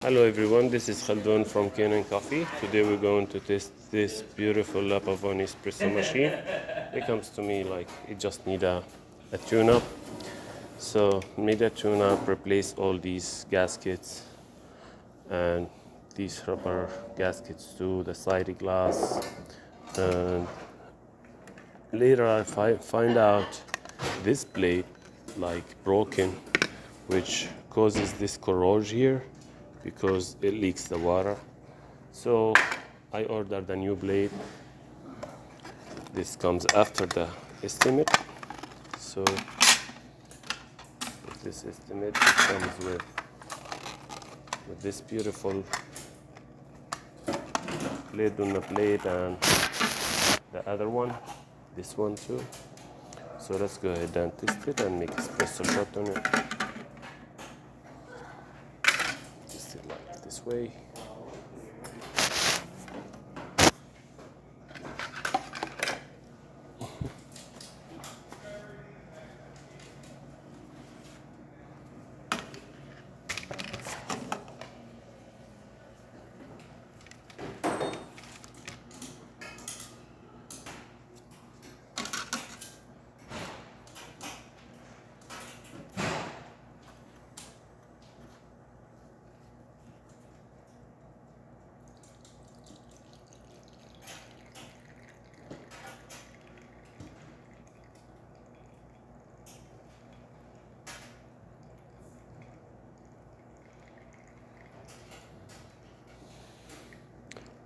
Hello everyone, this is Khaldun from Kanen Coffee. Today we're going to test this beautiful Pavoni espresso machine. It comes to me like it just need a tune-up. So made a tune-up, replace all these gaskets and these rubber gaskets too, the side glass. And later I find out this blade like broken, which causes this corrosion here because it leaks the water. So I ordered a new blade. This comes after the estimate. So with this estimate, it comes with this beautiful blade on the blade and the other one, this one too. So let's go ahead and test it and make espresso shot on it. Test it like this way.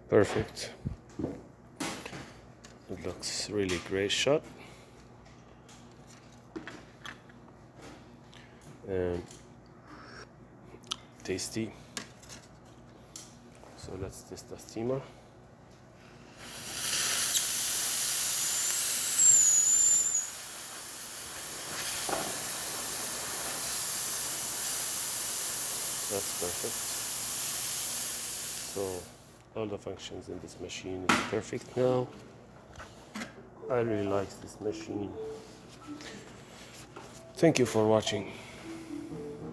Perfect. It looks really great shot. And tasty. So let's test the steamer. That's perfect. So all the functions in this machine is perfect now. I really like this machine. Thank you for watching.